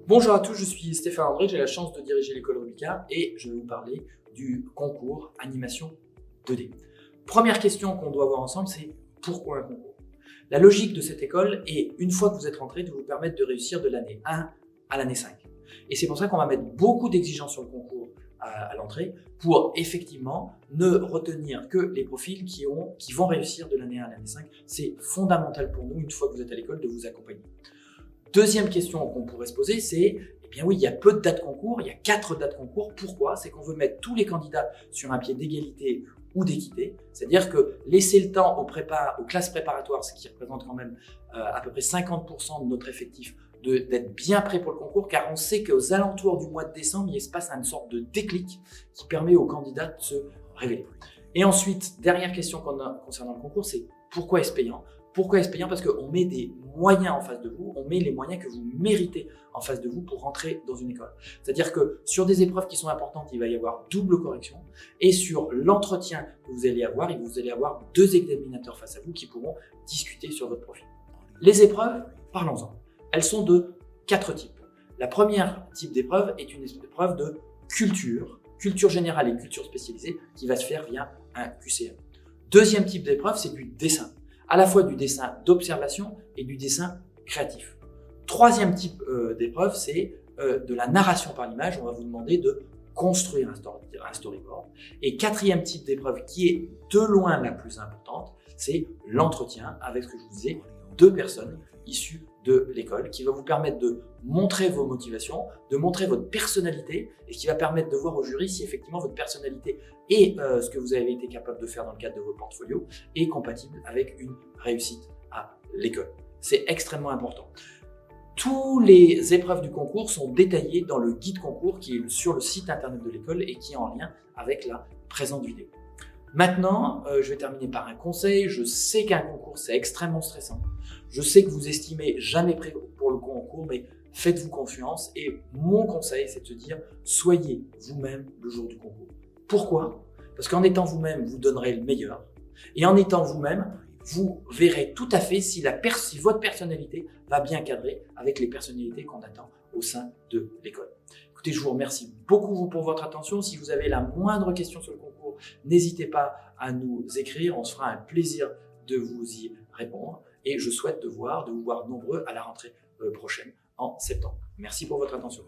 Bonjour à tous, je suis Stéphane André, j'ai la chance de diriger l'école Rubicard et je vais vous parler du concours animation 2D. Première question qu'on doit voir ensemble, c'est pourquoi un concours? La logique de cette école est, une fois que vous êtes rentré, de vous permettre de réussir de l'année 1 à l'année 5. Et c'est pour ça qu'on va mettre beaucoup d'exigences sur le concours à l'entrée pour effectivement ne retenir que les profils qui vont réussir de l'année 1 à l'année 5. C'est fondamental pour nous, une fois que vous êtes à l'école, de vous accompagner. Deuxième question qu'on pourrait se poser, c'est, eh bien oui, il y a peu de dates concours, il y a 4 dates concours. Pourquoi? C'est qu'on veut mettre tous les candidats sur un pied d'égalité ou d'équité, c'est-à-dire que laisser le temps aux classes préparatoires, ce qui représente quand même à peu près 50% de notre effectif, d'être bien prêt pour le concours, car on sait qu'aux alentours du mois de décembre, il se passe une sorte de déclic qui permet aux candidats de se révéler. Et ensuite, dernière question qu'on a concernant le concours, c'est pourquoi est-ce payant? Pourquoi est-ce payant? Parce qu'on met des moyens en face de vous, on met les moyens que vous méritez en face de vous pour rentrer dans une école. C'est-à-dire que sur des épreuves qui sont importantes, il va y avoir double correction, et sur l'entretien que vous allez avoir, vous allez avoir 2 examinateurs face à vous qui pourront discuter sur votre profil. Les épreuves, parlons-en. Elles sont de 4 types. La première type d'épreuve est une épreuve de culture générale et culture spécialisée, qui va se faire via un QCM. Deuxième type d'épreuve, c'est du dessin. À la fois du dessin d'observation et du dessin créatif. Troisième type d'épreuve, c'est de la narration par l'image. On va vous demander de construire un storyboard. Et quatrième type d'épreuve, qui est de loin la plus importante, c'est l'entretien avec, ce que je vous disais, 2 personnes issues de l'école, qui va vous permettre de montrer vos motivations, de montrer votre personnalité, et qui va permettre de voir au jury si effectivement votre personnalité et ce que vous avez été capable de faire dans le cadre de vos portfolios est compatible avec une réussite à l'école. C'est extrêmement important. Toutes les épreuves du concours sont détaillées dans le guide concours qui est sur le site internet de l'école et qui est en lien avec la présente vidéo. Maintenant, je vais terminer par un conseil. Je sais qu'un concours, c'est extrêmement stressant. Je sais que vous estimez jamais prêt pour le concours, mais faites-vous confiance. Et mon conseil, c'est de se dire, soyez vous-même le jour du concours. Pourquoi? Parce qu'en étant vous-même, vous donnerez le meilleur. Et en étant vous-même, vous verrez tout à fait si votre personnalité va bien cadrer avec les personnalités qu'on attend au sein de l'école. Écoutez, je vous remercie beaucoup pour votre attention. Si vous avez la moindre question sur le concours, n'hésitez pas à nous écrire. On se fera un plaisir de vous y répondre. Et je souhaite de vous voir nombreux à la rentrée prochaine en septembre. Merci pour votre attention.